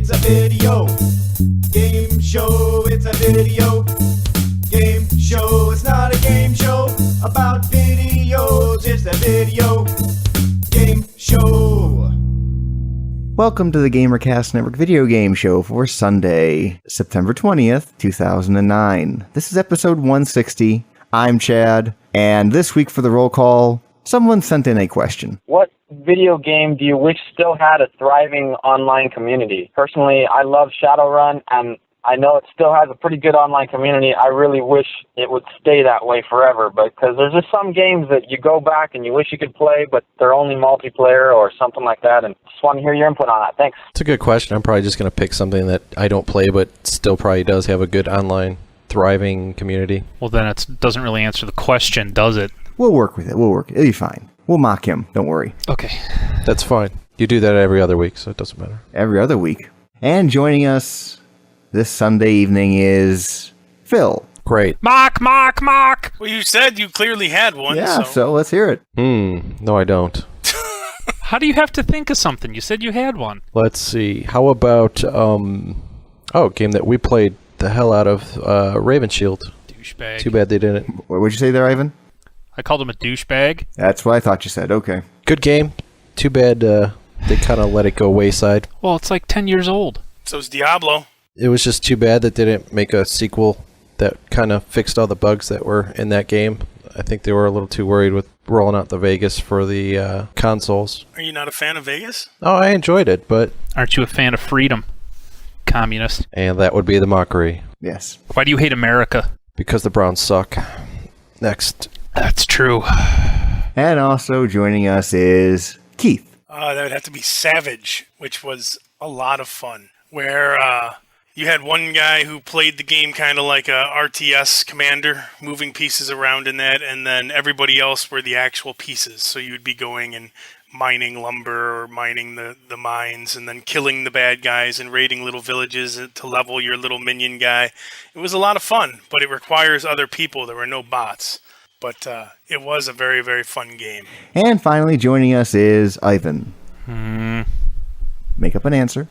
it's a video game show. It's a video game show. It's not a game show about videos. It's a video game show. Welcome to the GamerCast Network video game show for Sunday, September 20th, 2009. This is episode 160. I'm Chad, and this week for the roll call, someone sent in a question. What video game do you wish still had a thriving online community? Personally, I love Shadowrun, and I know it still has a pretty good online community. I really wish it would stay that way forever, because there's just some games that you go back and you wish you could play, but they're only multiplayer or something like that, and just want to hear your input on that. Thanks. It's a good question. I'm probably just going to pick something that I don't play, but still probably does have a good online, thriving community. Well, then it doesn't really answer the question, does it? We'll work with it. It'll be fine. We'll mock him. Don't worry. Okay. That's fine. You do that every other week, so it doesn't matter. Every other week. And joining us this Sunday evening is Phil. Great. Mock! Well, you said you clearly had one. Yeah, so let's hear it. No, I don't. How do you have to think of something? You said you had one. Let's see. How about, a game that we played the hell out of, Raven Shield. Douchebag. Too bad they didn't. What would you say there, Ivan? I called him a douchebag. That's what I thought you said. Okay. Good game. Too bad, they kind of let it go wayside. Well, it's like 10 years old. So's Diablo. It was just too bad that they didn't make a sequel that kind of fixed all the bugs that were in that game. I think they were a little too worried with rolling out the Vegas for the consoles. Are you not a fan of Vegas? Oh, I enjoyed it, but... Aren't you a fan of freedom, communist? And that would be the mockery. Yes. Why do you hate America? Because the Browns suck. Next. That's true. And also joining us is Keith. That would have to be Savage, which was a lot of fun. Where you had one guy who played the game kind of like a RTS commander, moving pieces around in that, and then everybody else were the actual pieces. So you'd be going and mining lumber or mining the mines and then killing the bad guys and raiding little villages to level your little minion guy. It was a lot of fun, but it requires other people. There were no bots. But it was a very, very fun game. And finally joining us is Ivan. Make up an answer.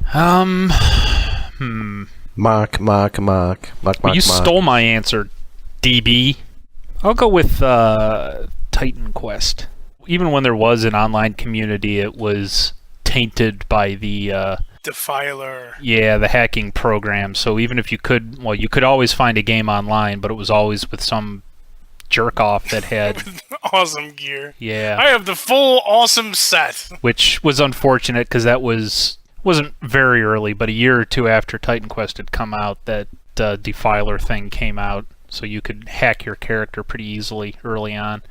Mock. You stole my answer, DB. I'll go with Titan Quest. Even when there was an online community, it was tainted by the... Defiler. Yeah, the hacking program. So even if you could always find a game online, but it was always with some jerk-off that had... awesome gear. Yeah. I have the full awesome set. Which was unfortunate, because that wasn't very early, but a year or two after Titan Quest had come out, that Defiler thing came out, so you could hack your character pretty easily early on.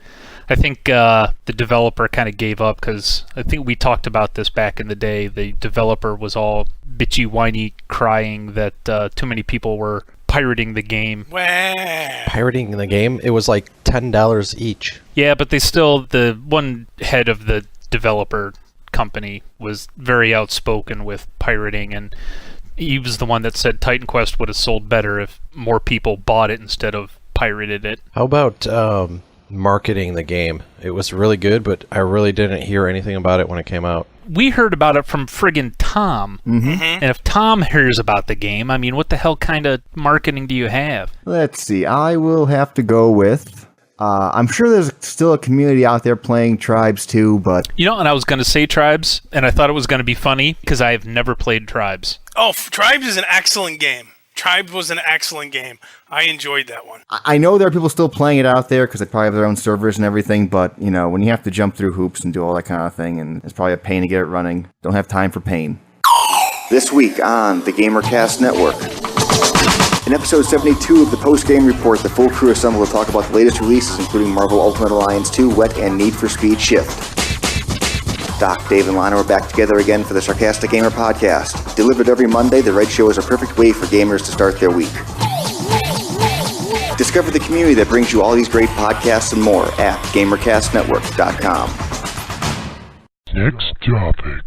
I think the developer kind of gave up, because I think we talked about this back in the day. The developer was all bitchy, whiny, crying that too many people were pirating the game. Wow. Pirating the game? It was like $10 each. Yeah, but the one head of the developer company was very outspoken with pirating, and he was the one that said Titan Quest would have sold better if more people bought it instead of pirated it. How about marketing the game? It was really good, but I really didn't hear anything about it when it came out. We heard about it from friggin' Tom. And if Tom hears about the game, I mean, what the hell kind of marketing do you have? Let's see. I will have to go with... I'm sure there's still a community out there playing Tribes 2, but... You know, and I was going to say Tribes, and I thought it was going to be funny, because I have never played Tribes. Oh, Tribes is an excellent game. Tribes was an excellent game. I enjoyed that one. I know there are people still playing it out there because they probably have their own servers and everything, but, you know, when you have to jump through hoops and do all that kind of thing, and it's probably a pain to get it running, don't have time for pain. This week on the GamerCast Network. In episode 72 of the post-game report, the full crew assembled to talk about the latest releases, including Marvel Ultimate Alliance 2, Wet, and Need for Speed Shift. Doc, Dave, and Lana are back together again for the Sarcastic Gamer podcast. Delivered every Monday, The Red Show is a perfect way for gamers to start their week. Discover the community that brings you all these great podcasts and more at GamerCastNetwork.com. Next topic.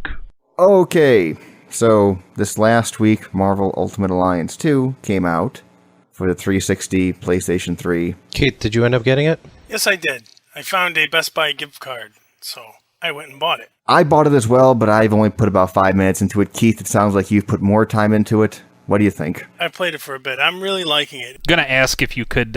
Okay, so this last week, Marvel Ultimate Alliance 2 came out for the 360, PlayStation 3. Keith, did you end up getting it? Yes, I did. I found a Best Buy gift card, so I went and bought it. I bought it as well, but I've only put about 5 minutes into it. Keith, it sounds like you've put more time into it. What do you think? I played it for a bit. I'm really liking it. Gonna ask if you could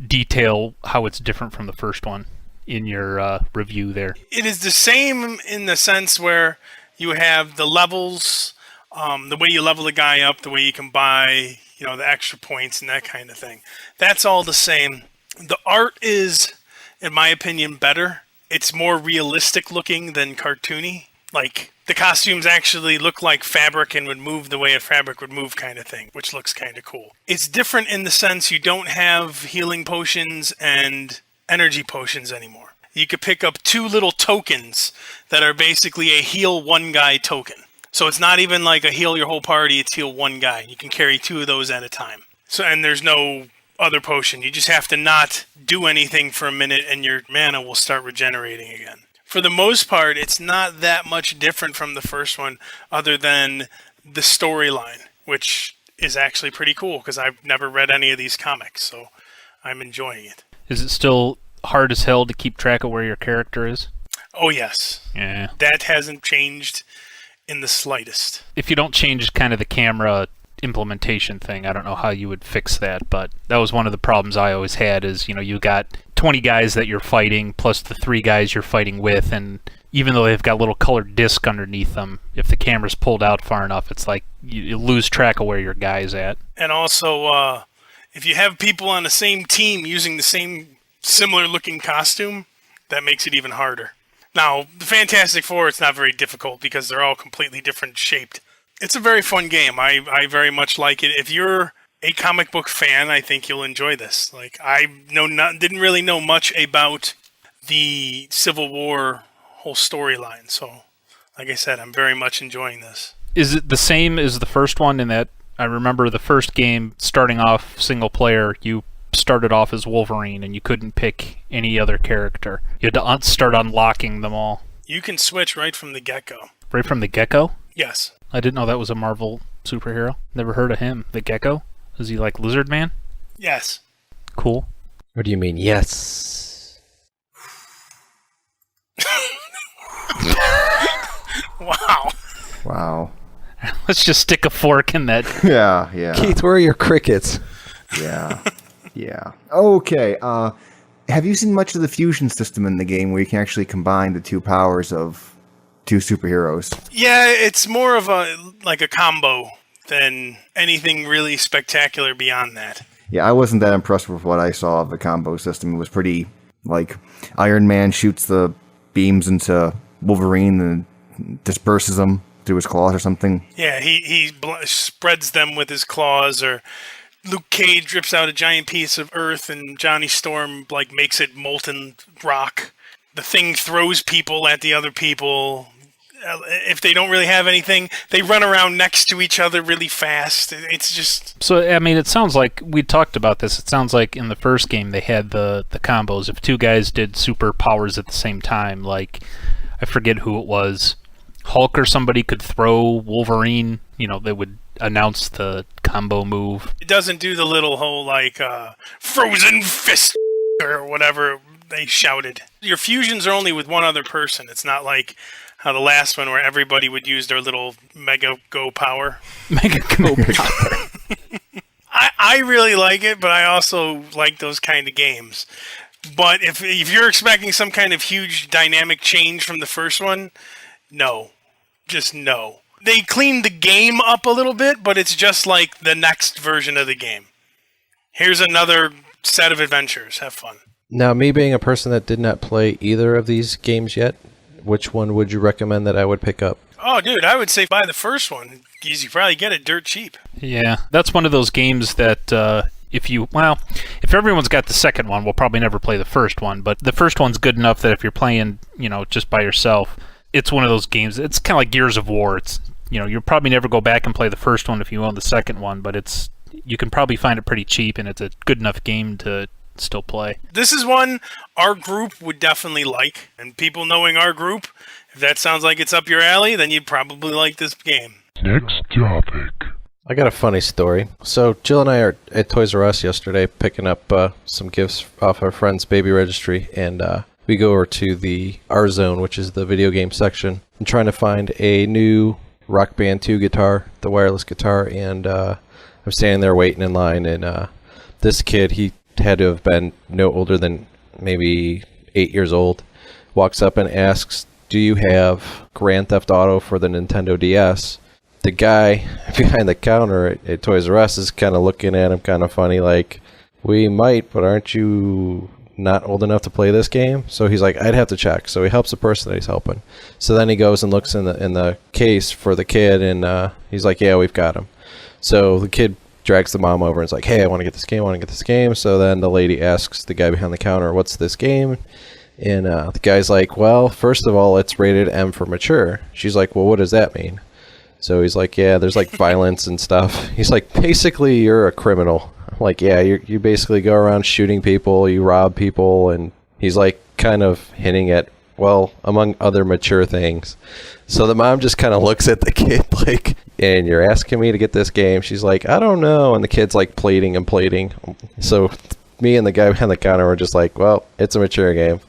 detail how it's different from the first one in your review there. It is the same in the sense where you have the levels, the way you level the guy up, the way you can buy, the extra points and that kind of thing. That's all the same. The art is, in my opinion, better. It's more realistic looking than cartoony. Like, the costumes actually look like fabric and would move the way a fabric would move kind of thing, which looks kind of cool. It's different in the sense you don't have healing potions and energy potions anymore. You could pick up 2 little tokens that are basically a heal one guy token. So it's not even like a heal your whole party, it's heal one guy. You can carry 2 of those at a time. So, and there's no other potion. You just have to not do anything for a minute and your mana will start regenerating again. For the most part, it's not that much different from the first one other than the storyline, which is actually pretty cool because I've never read any of these comics, so I'm enjoying it. Is it still hard as hell to keep track of where your character is? Oh, yes. Yeah. That hasn't changed in the slightest. If you don't change kind of the camera implementation thing, I don't know how you would fix that, but that was one of the problems I always had is, you got 20 guys that you're fighting plus the 3 guys you're fighting with, and even though they've got a little colored disc underneath them, if the camera's pulled out far enough, it's like you lose track of where your guy's at. And also, if you have people on the same team using the same similar looking costume, that makes it even harder. Now, the Fantastic Four, it's not very difficult because they're all completely different shaped. It's a very fun game. I very much like it. If you're a comic book fan, I think you'll enjoy this. Like, I didn't really know much about the Civil War whole storyline. So, like I said, I'm very much enjoying this. Is it the same as the first one in that I remember the first game starting off single player, you started off as Wolverine and you couldn't pick any other character. You had to start unlocking them all. You can switch right from the get-go. Right from the get-go? Yes. I didn't know that was a Marvel superhero. Never heard of him. The Gecko? Is he like Lizard Man? Yes. Cool. What do you mean, yes? Wow. Wow. Let's just stick a fork in that. Yeah. Keith, where are your crickets? Yeah. Okay. Have you seen much of the fusion system in the game where you can actually combine the 2 powers of 2 superheroes? Yeah, it's more of a combo than anything really spectacular beyond that. Yeah, I wasn't that impressed with what I saw of the combo system. It was pretty, like, Iron Man shoots the beams into Wolverine and disperses them through his claws or something. Yeah, he spreads them with his claws, or Luke Cage drips out a giant piece of earth and Johnny Storm makes it molten rock. The Thing throws people at the other people. If they don't really have anything, they run around next to each other really fast. It's just... So, I mean, it sounds like, we talked about this, it sounds like in the first game they had the combos. If 2 guys did superpowers at the same time, like, I forget who it was, Hulk or somebody could throw Wolverine, they would announce the combo move. It doesn't do the little whole, frozen fist or whatever they shouted. Your fusions are only with one other person. It's not like how the last one where everybody would use their little Mega Go power. Mega Go power. I really like it, but I also like those kind of games. But if you're expecting some kind of huge dynamic change from the first one, no. Just no. They cleaned the game up a little bit, but it's just like the next version of the game. Here's another set of adventures. Have fun. Now, me being a person that did not play either of these games yet, which one would you recommend that I would pick up? Oh, dude, I would say buy the first one. You probably get it dirt cheap. Yeah, that's one of those games that if everyone's got the second one, we'll probably never play the first one, but the first one's good enough that if you're playing, just by yourself, it's one of those games. It's kind of like Gears of War. It's, you'll probably never go back and play the first one if you own the second one, but you can probably find it pretty cheap, and it's a good enough game to still play. This is one our group would definitely like, and people knowing our group, if that sounds like it's up your alley, then you'd probably like this game. Next topic. I got a funny story. So Jill and I are at Toys R Us yesterday picking up some gifts off our friend's baby registry, and we go over to the R Zone, which is the video game section. I'm trying to find a new Rock Band 2 guitar, the wireless guitar, and I'm standing there waiting in line, and this kid, he had to have been no older than maybe 8 years old, walks up and asks, "Do you have Grand Theft Auto for the Nintendo DS?" The guy behind the counter at Toys R Us is kind of looking at him kind of funny, like, "We might, but aren't you not old enough to play this game?" So he's like, "I'd have to check." So he helps the person that he's helping. So then he goes and looks in the case for the kid, and he's like, "Yeah, we've got him." So the kid drags the mom over and is like, "Hey, I want to get this game, I want to get this game." So then the lady asks the guy behind the counter, "What's this game?" And the guy's like, "Well, first of all, it's rated M for mature." She's like, "Well, what does that mean?" So he's like, "Yeah, there's like violence and stuff." He's like, "Basically, you're a criminal." I'm like, "Yeah, you basically go around shooting people, you rob people," and he's like kind of hinting at, well, among other mature things. So the mom just kind of looks at the kid like, "And you're asking me to get this game?" She's like, "I don't know." And the kid's like plating. So me and the guy behind the counter were just like, "Well, it's a mature game.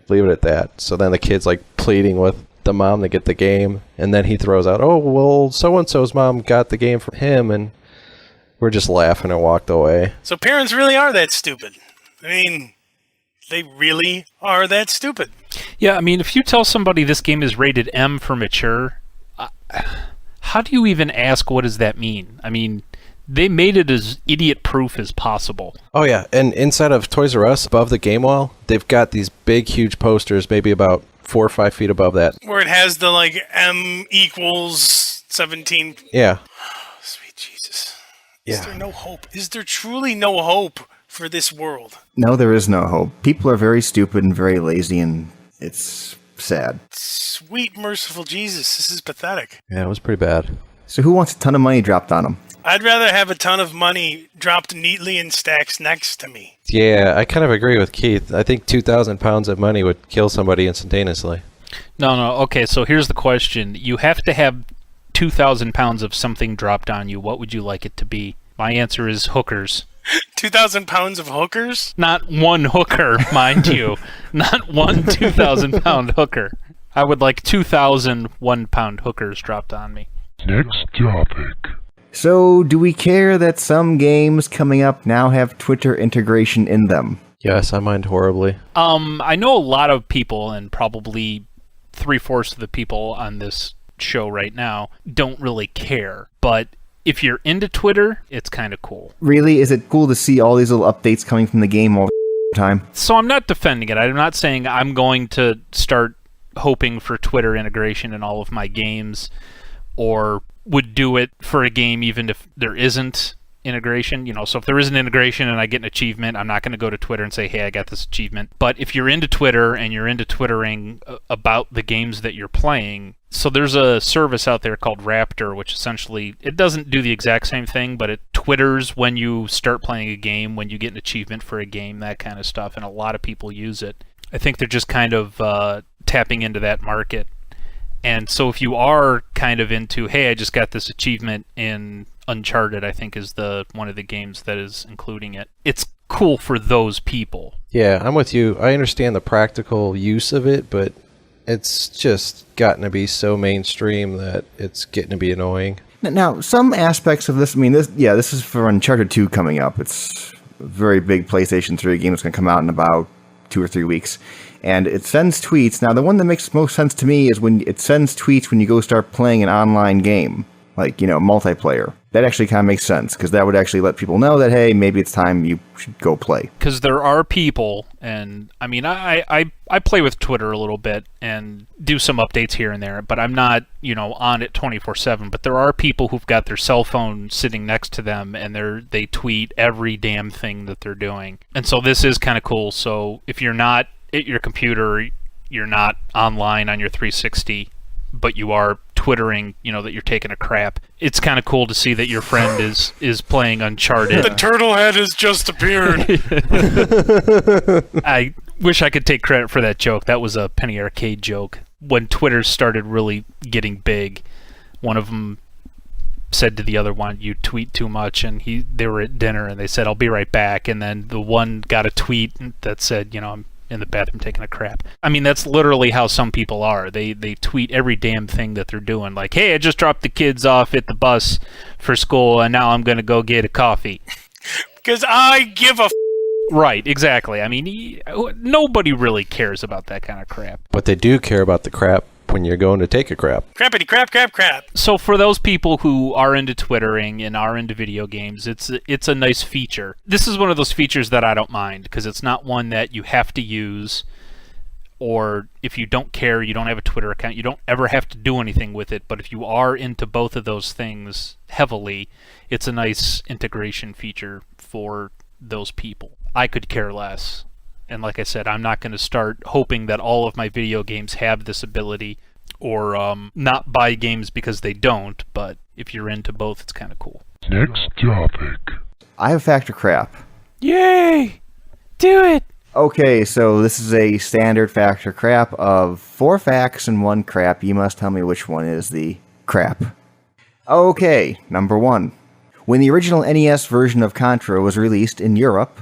Leave it at that." So then the kid's like pleading with the mom to get the game, and then he throws out, "Oh, well, so-and-so's mom got the game from him," and we're just laughing and walked away. So parents really are that stupid. I mean, they really are that stupid. Yeah, I mean, if you tell somebody this game is rated M for mature, how do you even ask what does that mean? I mean, they made it as idiot-proof as possible. Oh yeah, and inside of Toys R Us, above the game wall, they've got these big, huge posters, maybe about 4 or 5 feet above that. Where it has the, like, M equals 17. Yeah. Sweet Jesus. Yeah. Is there no hope? Is there truly no hope for this world? No, there is no hope. People are very stupid and very lazy, and it's sad. Sweet, merciful Jesus. This is pathetic. Yeah, it was pretty bad. So who wants a ton of money dropped on them? I'd rather have a ton of money dropped neatly in stacks next to me. Yeah, I kind of agree with Keith. I think 2,000 pounds of money would kill somebody instantaneously. No, okay, so here's the question. You have to have 2,000 pounds of something dropped on you. What would you like it to be? My answer is hookers. 2,000 pounds of hookers? Not one hooker, mind you. Not one 2,000-pound hooker. I would like 2,000 one-pound hookers dropped on me. Next topic. So, do we care that some games coming up now have Twitter integration in them? Yes, I mind horribly. I know a lot of people, and probably 3/4 of the people on this show right now, don't really care. But if you're into Twitter, it's kind of cool. Really? Is it cool to see all these little updates coming from the game all the time? So I'm not defending it. I'm not saying I'm going to start hoping for Twitter integration in all of my games, or would do it for a game even if there isn't integration. You know, so if there is an integration and I get an achievement, I'm not going to go to Twitter and say, "Hey, I got this achievement." But if you're into Twitter and you're into twittering about the games that you're playing, so there's a service out there called Raptor, which essentially, it doesn't do the exact same thing, but it twitters when you start playing a game, when you get an achievement for a game, that kind of stuff, and a lot of people use it. I think they're just kind of tapping into that market. And so if you are kind of into, "Hey, I just got this achievement in Uncharted," I think is one of the games that is including it. It's cool for those people. Yeah, I'm with you. I understand the practical use of it, but it's just gotten to be so mainstream that it's getting to be annoying. Now, some aspects of this, I mean, this is for Uncharted 2 coming up. It's a very big PlayStation 3 game that's going to come out in about 2 or 3 weeks. And it sends tweets. Now, the one that makes most sense to me is when it sends tweets when you go start playing an online game, like, multiplayer. That actually kind of makes sense, because that would actually let people know that, hey, maybe it's time you should go play. Because there are people, and I mean, I play with Twitter a little bit and do some updates here and there, but I'm not, on it 24/7. But there are people who've got their cell phone sitting next to them, and they tweet every damn thing that they're doing. And so this is kind of cool. So if you're not at your computer, you're not online on your 360, but you are twittering, that you're taking a crap. It's kind of cool to see that your friend is playing Uncharted. The turtle head has just appeared. I wish I could take credit for that joke. That was a Penny Arcade joke. When Twitter started really getting big, one of them said to the other one, "You tweet too much," and they were at dinner and they said, "I'll be right back," and then the one got a tweet that said, in the bathroom taking a crap. I mean, that's literally how some people are. They tweet every damn thing that they're doing. Like, hey, I just dropped the kids off at the bus for school, and now I'm going to go get a coffee. Because I give a Right, exactly. I mean, nobody really cares about that kind of crap. But they do care about the crap when you're going to take a crap. crappity crap, crap, crap. So for those people who are into Twittering and are into video games, it's a nice feature. This is one of those features that I don't mind, because it's not one that you have to use, or if you don't care, you don't have a Twitter account, you don't ever have to do anything with it. But if you are into both of those things heavily, it's a nice integration feature for those people. I could care less. And like I said, I'm not going to start hoping that all of my video games have this ability, or not buy games because they don't, but if you're into both, it's kind of cool. Next topic. I have Factor Crap. Yay! Do it! Okay, so this is a standard Factor Crap of 4 facts and 1 crap. You must tell me which one is the crap. Okay, number 1. When the original NES version of Contra was released in Europe,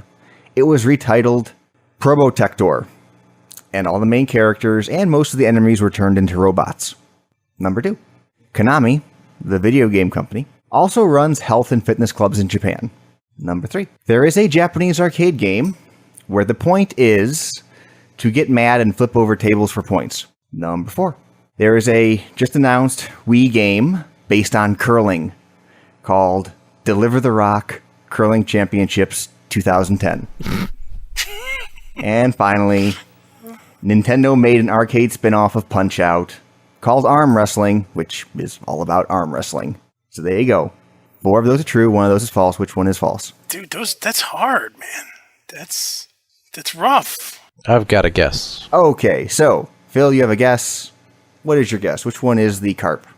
it was retitled Probotector, and all the main characters and most of the enemies were turned into robots. Number 2. Konami, the video game company, also runs health and fitness clubs in Japan. Number 3. There is a Japanese arcade game where the point is to get mad and flip over tables for points. Number 4. There is a just announced Wii game based on curling called Deliver the Rock Curling Championships 2010. And finally, Nintendo made an arcade spin-off of Punch-Out called Arm Wrestling, which is all about arm wrestling. So there you go. 4 of those are true, 1 of those is false. Which one is false? Dude, that's hard, man. That's rough. I've got a guess. Okay, so, Phil, you have a guess. What is your guess? Which one is the carp?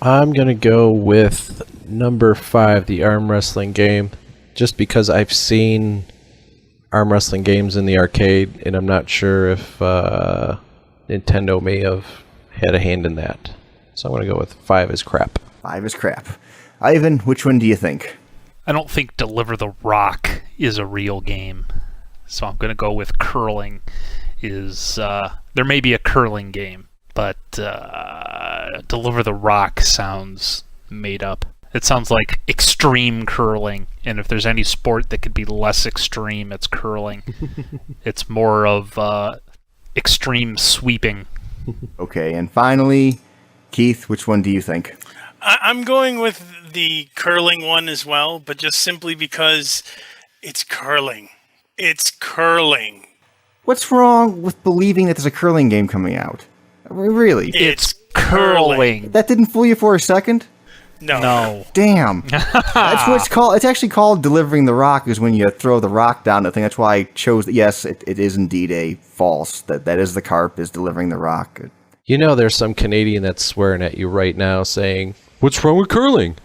I'm going to go with number 5, the arm wrestling game, just because I've seen arm wrestling games in the arcade, and I'm not sure if Nintendo may have had a hand in that. So I'm going to go with 5 is crap. 5 is crap. Ivan, which one do you think? I don't think Deliver the Rock is a real game, so I'm going to go with curling. There may be a curling game, but Deliver the Rock sounds made up. It sounds like extreme curling, and if there's any sport that could be less extreme, it's curling. It's more of extreme sweeping. Okay, and finally, Keith, which one do you think? I'm going with the curling one as well, but just simply because it's curling. It's curling. What's wrong with believing that there's a curling game coming out? Really? It's Curling. That didn't fool you for a second? No. Damn. That's what it's called. It's actually called delivering the rock, is when you throw the rock down the thing. That's why I chose that. Yes, it is indeed a false. That is the carp, is delivering the rock. You know there's some Canadian that's swearing at you right now saying, "What's wrong with curling?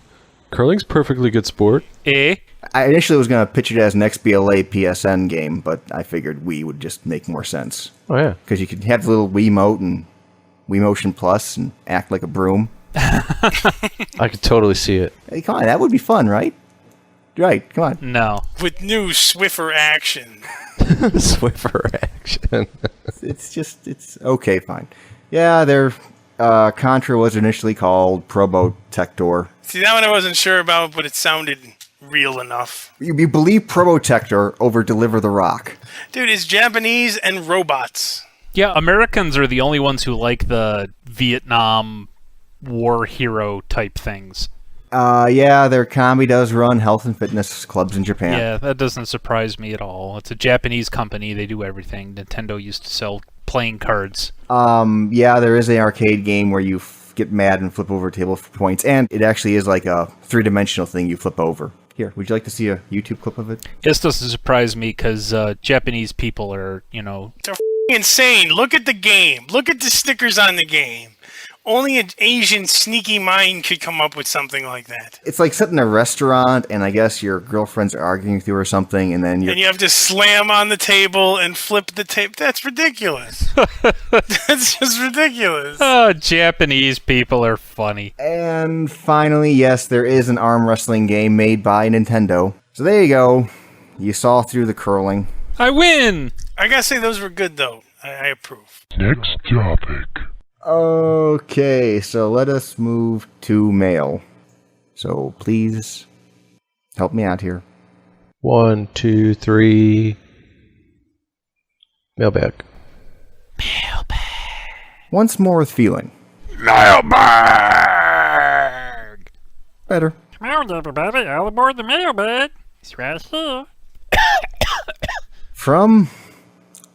Curling's perfectly good sport." Eh? I initially was going to pitch it as an XBLA PSN game, but I figured Wii would just make more sense. Oh, yeah. Because you could have the little Wiimote and Wii Motion Plus and act like a broom. I could totally see it. Hey, come on, that would be fun, right? Right, come on. No. With new Swiffer action. Swiffer action. It's okay, fine. Yeah, Contra was initially called Probotector. See, that one I wasn't sure about, but it sounded real enough. You believe Probotector over Deliver the Rock. Dude, it's Japanese and robots. Yeah, Americans are the only ones who like the Vietnam war hero type things. Yeah, their combi does run health and fitness clubs in Japan. Yeah, that doesn't surprise me at all. It's a Japanese company. They do everything. Nintendo used to sell playing cards. Yeah, there is an arcade game where you get mad and flip over a table for points, and it actually is like a 3-dimensional thing you flip over. Here, would you like to see a YouTube clip of it? This doesn't surprise me because Japanese people are, They're insane. Look at the game. Look at the stickers on the game. Only an Asian sneaky mind could come up with something like that. It's like sitting in a restaurant, and I guess your girlfriend's arguing with you or something, and then And you have to slam on the table and flip the tape. That's ridiculous. That's just ridiculous. Oh, Japanese people are funny. And finally, yes, there is an arm wrestling game made by Nintendo. So there you go. You saw through the curling. I win! I gotta say those were good though. I approve. Next topic. Okay, so let us move to mail. So please help me out here. 1, 2, 3. Mailbag. Once more with feeling. Mailbag. Better. Come on, everybody, all aboard the mailbag. It's right here. From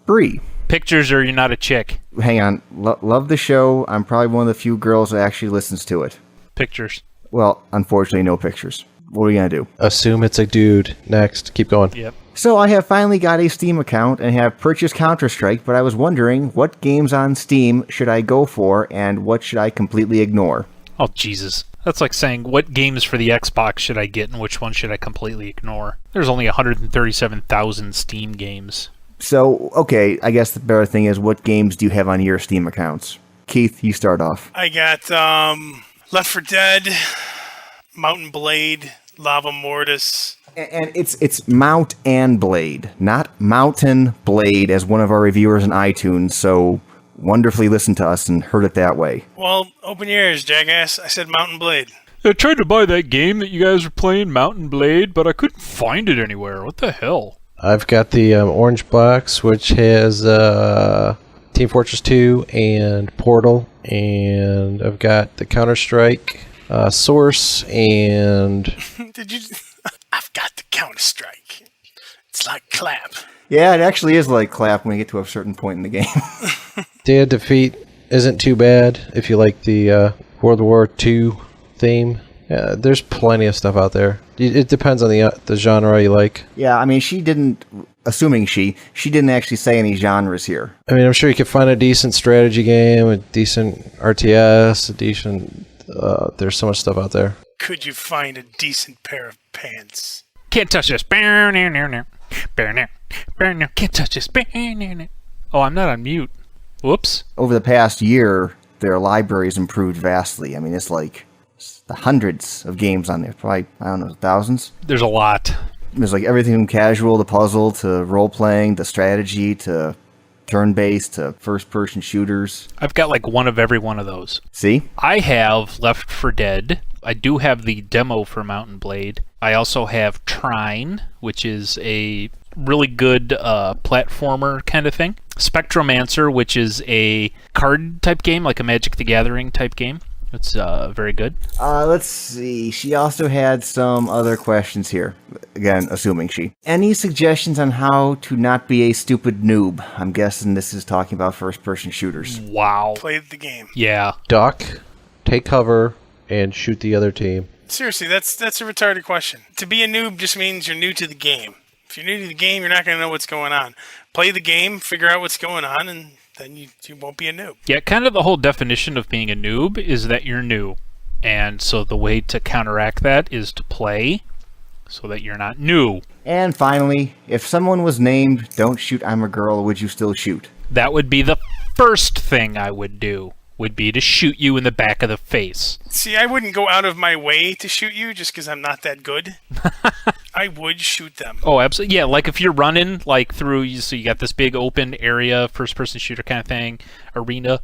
Bree. Pictures or you're not a chick? Hang on. Love the show. I'm probably one of the few girls that actually listens to it. Pictures. Well, unfortunately, no pictures. What are you going to do? Assume it's a dude. Next. Keep going. Yep. So I have finally got a Steam account and have purchased Counter-Strike, but I was wondering what games on Steam should I go for and what should I completely ignore? Oh, Jesus. That's like saying, what games for the Xbox should I get and which one should I completely ignore? There's only 137,000 Steam games. So, okay, I guess the better thing is, what games do you have on your Steam accounts? Keith, you start off. I got Left 4 Dead, Mountain Blade, Lava Mortis. And it's Mount and Blade, not Mountain Blade, as one of our reviewers in iTunes so wonderfully listened to us and heard it that way. Well, open your ears, jackass. I said Mountain Blade. I tried to buy that game that you guys were playing, Mountain Blade, but I couldn't find it anywhere. What the hell? I've got the orange box, which has Team Fortress 2 and Portal, and I've got the Counter-Strike Source, and Did you? I've got the Counter-Strike. It's like clap. Yeah, it actually is like clap when you get to a certain point in the game. Day of Defeat isn't too bad if you like the World War II theme. There's plenty of stuff out there. It depends on the genre you like. Yeah, I mean, she didn't actually say any genres here. I mean, I'm sure you could find a decent strategy game, a decent RTS, a decent... there's so much stuff out there. Could you find a decent pair of pants? Can't touch this. Can't touch this. Oh, I'm not on mute. Whoops. Over the past year, their library's improved vastly. I mean, it's like the hundreds of games on there. Probably, I don't know, thousands. There's a lot. There's like everything from casual to puzzle to role-playing to strategy to turn-based to first-person shooters. I've got like one of every one of those. See? I have Left 4 Dead. I do have the demo for Mountain Blade. I also have Trine, which is a really good platformer kind of thing. Spectromancer, which is a card type game, like a Magic the Gathering type game. It's very good. Let's see. She also had some other questions here. Again, assuming she. Any suggestions on how to not be a stupid noob? I'm guessing this is talking about first-person shooters. Wow. Play the game. Yeah. Duck, take cover, and shoot the other team. Seriously, that's a retarded question. To be a noob just means you're new to the game. If you're new to the game, you're not going to know what's going on. Play the game, figure out what's going on, and then you won't be a noob. Yeah, kind of the whole definition of being a noob is that you're new. And so the way to counteract that is to play so that you're not new. And finally, if someone was named Don't Shoot I'm a Girl, would you still shoot? That would be the first thing I would do, would be to shoot you in the back of the face. See, I wouldn't go out of my way to shoot you just because I'm not that good. I would shoot them. Oh, absolutely. Yeah, like if you're running like through, so you got this big open area, first-person shooter kind of thing, arena,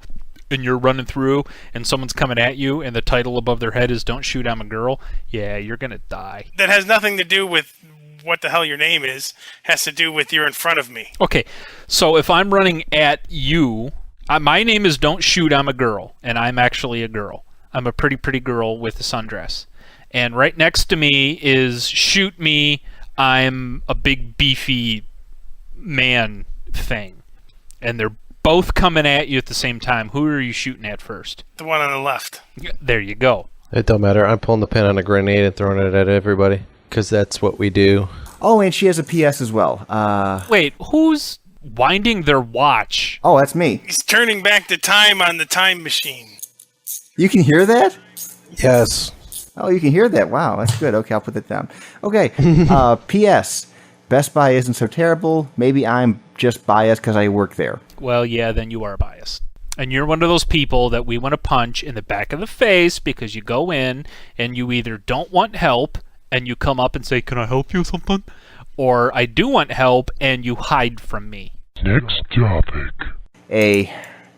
and you're running through, and someone's coming at you, and the title above their head is "Don't Shoot, I'm a Girl." Yeah, you're gonna die. That has nothing to do with what the hell your name is. Has to do with you're in front of me. Okay, so if I'm running at you, my name is Don't Shoot, I'm a Girl, and I'm actually a girl. I'm a pretty girl with a sundress. And right next to me is Shoot Me, I'm a big beefy man thing. And they're both coming at you at the same time. Who are you shooting at first? The one on the left. There you go. It don't matter. I'm pulling the pin on a grenade and throwing it at everybody, because that's what we do. Oh, and she has a PS as well. Wait, who's winding their watch? Oh, that's me. He's turning back the time on the time machine. You can hear that? Yes. Oh, you can hear that. Wow, that's good. Okay, I'll put that down. Okay, P.S. Best Buy isn't so terrible. Maybe I'm just biased because I work there. Well, yeah, then you are biased. And you're one of those people that we want to punch in the back of the face because you go in and you either don't want help and you come up and say, "Can I help you with something?" Or I do want help and you hide from me. Next topic. A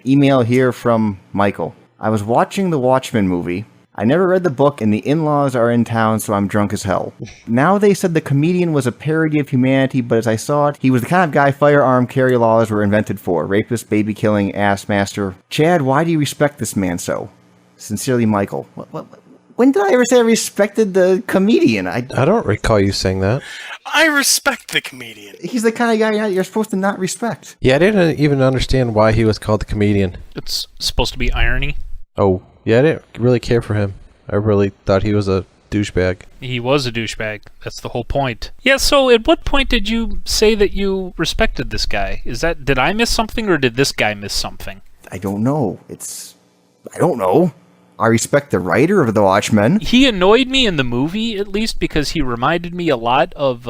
email here from Michael. I was watching the Watchmen movie. I never read the book, and the in-laws are in town, so I'm drunk as hell. Now they said the comedian was a parody of humanity, but as I saw it, he was the kind of guy firearm carry laws were invented for. Rapist, baby-killing, ass master. Chad, why do you respect this man so? Sincerely, Michael. When did I ever say I respected the comedian? I don't recall you saying that. I respect the comedian. He's the kind of guy you're supposed to not respect. Yeah, I didn't even understand why he was called the comedian. It's supposed to be irony. Oh, yeah, I didn't really care for him. I really thought he was a douchebag. He was a douchebag. That's the whole point. Yeah, so at what point did you say that you respected this guy? Did I miss something or did this guy miss something? I don't know. I don't know. I respect the writer of The Watchmen. He annoyed me in the movie, at least, because he reminded me a lot of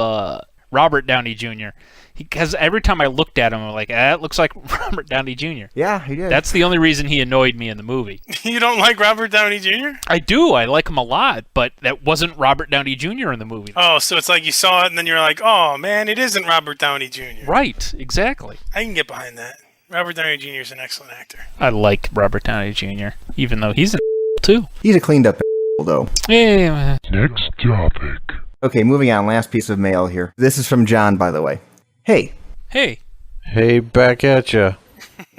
Robert Downey Jr. Because every time I looked at him, I'm like, that looks like Robert Downey Jr. Yeah, he did. That's the only reason he annoyed me in the movie. You don't like Robert Downey Jr.? I do. I like him a lot, but that wasn't Robert Downey Jr. in the movie. Oh, so it's like you saw it and then you're like, oh, man, it isn't Robert Downey Jr. Right, exactly. I can get behind that. Robert Downey Jr. is an excellent actor. I like Robert Downey Jr., even though he's an too. He's a cleaned up though. Yeah. Next topic. Okay, moving on. Last piece of mail here. This is from John, by the way. Hey. Hey, back at ya.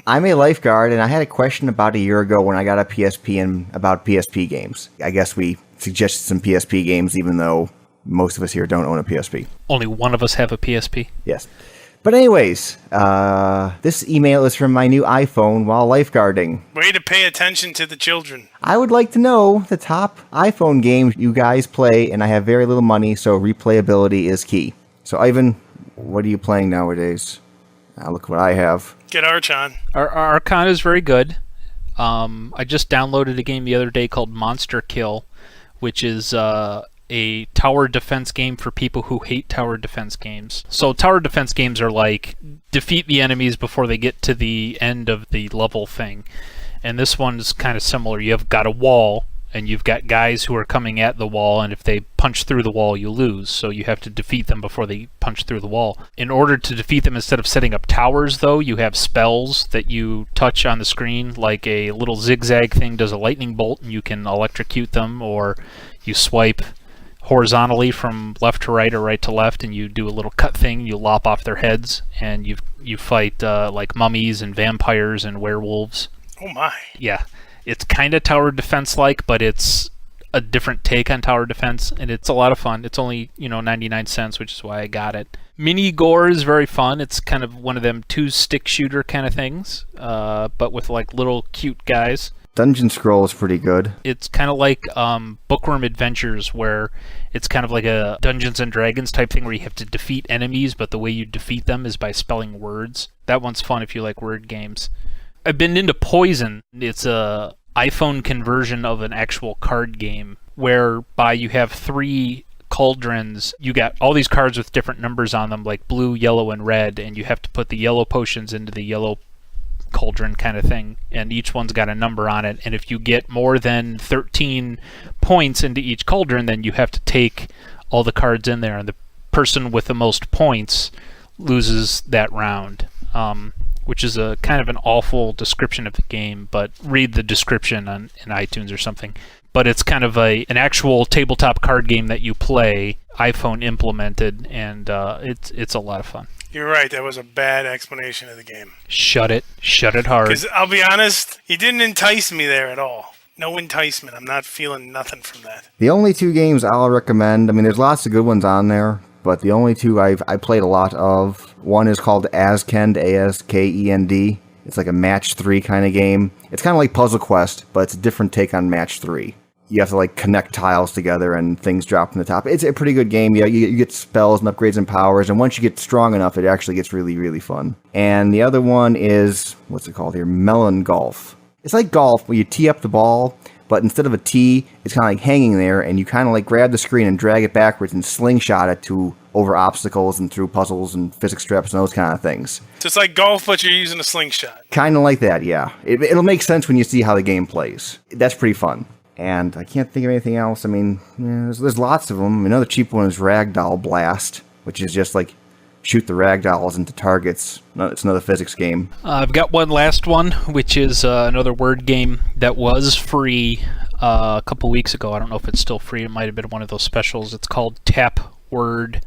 I'm a lifeguard, and I had a question about a year ago when I got a PSP and about PSP games. I guess we suggested some PSP games, even though most of us here don't own a PSP. Only one of us have a PSP. Yes. But anyways, this email is from my new iPhone while lifeguarding. Way to pay attention to the children. I would like to know the top iPhone games you guys play, and I have very little money, so replayability is key. So, Ivan, what are you playing nowadays? Look what I have. Get Archon. Our Archon is very good. I just downloaded a game the other day called Monster Kill, which is a tower defense game for people who hate tower defense games. So tower defense games are like defeat the enemies before they get to the end of the level thing. And this one's kind of similar. You've got a wall, and you've got guys who are coming at the wall, and if they punch through the wall, you lose. So you have to defeat them before they punch through the wall. In order to defeat them, instead of setting up towers, though, you have spells that you touch on the screen, like a little zigzag thing does a lightning bolt, and you can electrocute them, or you swipe horizontally from left to right or right to left, and you do a little cut thing, you lop off their heads, and you fight like mummies and vampires and werewolves. Oh my. Yeah. It's kind of tower defense like, but it's a different take on tower defense, and it's a lot of fun. It's only 99 cents, which is why I got it. Mini Gore is very fun. It's kind of one of them 2-stick shooter kind of things, but with like little cute guys. Dungeon Scroll is pretty good. It's kind of like Bookworm Adventures, where it's kind of like a Dungeons and Dragons type thing where you have to defeat enemies, but the way you defeat them is by spelling words. That one's fun if you like word games. I've been into Poison. It's a iPhone conversion of an actual card game, whereby you have 3 cauldrons. You got all these cards with different numbers on them, like blue, yellow, and red, and you have to put the yellow potions into the yellow cauldron kind of thing, and each one's got a number on it, and if you get more than 13 points into each cauldron, then you have to take all the cards in there, and the person with the most points loses that round, which is a kind of an awful description of the game, but read the description in iTunes or something. But it's kind of an actual tabletop card game that you play, iPhone implemented, and it's a lot of fun. You're right, that was a bad explanation of the game. Shut it hard. Because I'll be honest, he didn't entice me there at all. No enticement. I'm not feeling nothing from that. The only 2 games I'll recommend, I mean, there's lots of good ones on there, but the only 2 I played a lot of, one is called Askend, Askend. It's like a match 3 kind of game. It's kind of like Puzzle Quest, but it's a different take on match 3. You have to like connect tiles together and things drop from the top. It's a pretty good game. You get spells and upgrades and powers, and once you get strong enough, it actually gets really, really fun. And the other one is, what's it called here? Melon Golf. It's like golf where you tee up the ball, but instead of a tee, it's kind of like hanging there, and you kind of like grab the screen and drag it backwards and slingshot it over obstacles and through puzzles and physics strips and those kind of things. So it's like golf, but you're using a slingshot. Kind of like that, yeah. It'll make sense when you see how the game plays. That's pretty fun. And I can't think of anything else. I mean, there's lots of them. Another cheap one is Ragdoll Blast, which is just like shoot the ragdolls into targets. No, it's another physics game. I've got one last one, which is another word game that was free a couple weeks ago. I don't know if it's still free. It might have been one of those specials. It's called Tap Word,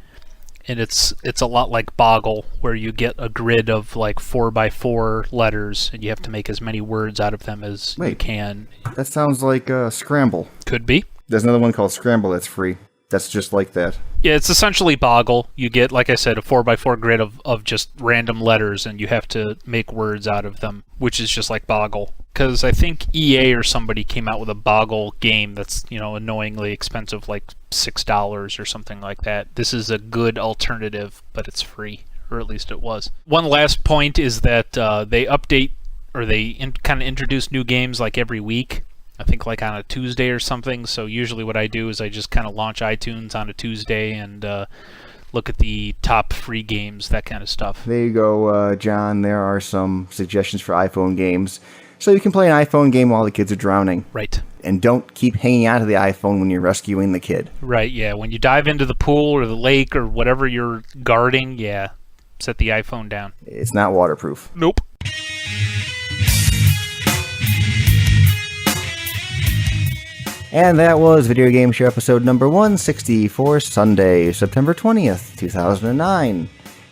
and it's a lot like Boggle, where you get a grid of like 4x4 letters, and you have to make as many words out of them as you can. That sounds like Scramble. Could be. There's another one called Scramble that's free. That's just like that. Yeah, it's essentially Boggle. You get, like I said, a 4x4 grid of just random letters, and you have to make words out of them, which is just like Boggle. Because I think EA or somebody came out with a Boggle game that's, annoyingly expensive, like $6 or something like that. This is a good alternative, but it's free, or at least it was. One last point is that they update, or they kind of introduce new games like every week. I think like on a Tuesday or something. So usually what I do is I just kind of launch iTunes on a Tuesday and look at the top free games, that kind of stuff. There you go, John. There are some suggestions for iPhone games. So you can play an iPhone game while the kids are drowning. Right. And don't keep hanging out of the iPhone when you're rescuing the kid. Right, yeah. When you dive into the pool or the lake or whatever you're guarding, yeah, set the iPhone down. It's not waterproof. Nope. And that was Video Game Show episode number 160 for Sunday, September 20th, 2009.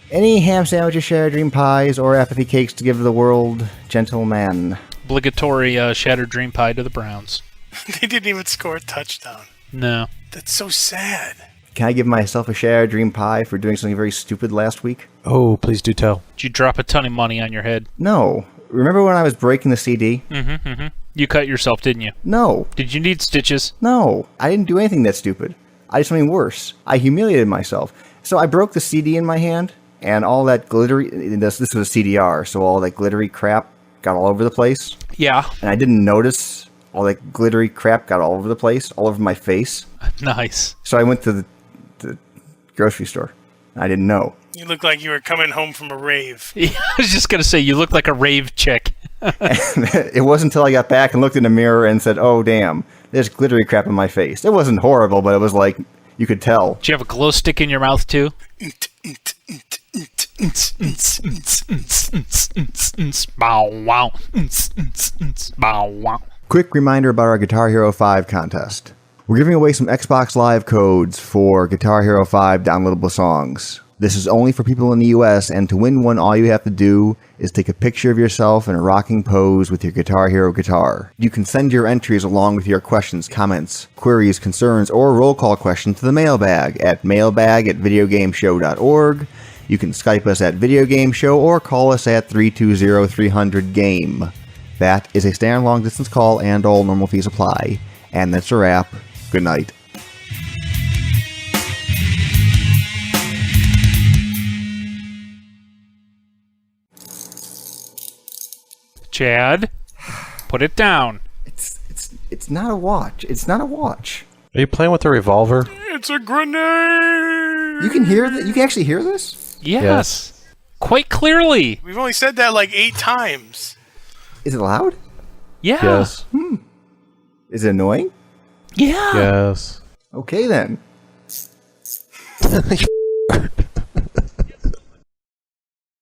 Any ham sandwiches, shattered dream pies, or apathy cakes to give the world, gentlemen? Obligatory shattered dream pie to the Browns. They didn't even score a touchdown. No. That's so sad. Can I give myself a shattered dream pie for doing something very stupid last week? Oh, please do tell. Did you drop a ton of money on your head? No. Remember when I was breaking the CD? Mm-hmm. You cut yourself, didn't you? No. Did you need stitches? No. I didn't do anything that stupid. I did something worse. I humiliated myself. So I broke the CD in my hand, and all that glittery... This was a CDR, so all that glittery crap got all over the place. Yeah. And I didn't notice all that glittery crap got all over the place, all over my face. Nice. So I went to the grocery store. I didn't know. You look like you were coming home from a rave. Yeah, I was just going to say, you look like a rave chick. And it wasn't until I got back and looked in the mirror and said, oh, damn, there's glittery crap in my face. It wasn't horrible, but it was like, you could tell. Did you have a glow stick in your mouth, too? Bow wow. Bow wow. Quick reminder about our Guitar Hero 5 contest. We're giving away some Xbox Live codes for Guitar Hero 5 downloadable songs. This is only for people in the US, and to win one, all you have to do is take a picture of yourself in a rocking pose with your Guitar Hero guitar. You can send your entries along with your questions, comments, queries, concerns, or roll call questions to the mailbag at mailbag@videogameshow.org. You can Skype us at Video Game Show or call us at 320-300-GAME. That is a standard long distance call and all normal fees apply. And that's a wrap. Good night. Chad, put it down. It's not a watch. It's not a watch. Are you playing with a revolver? It's a grenade! You can hear that? You can actually hear this? Yes. Quite clearly. We've only said that like 8 times. Is it loud? Yeah. Yes. Is it annoying? Yeah. Yes. Okay then.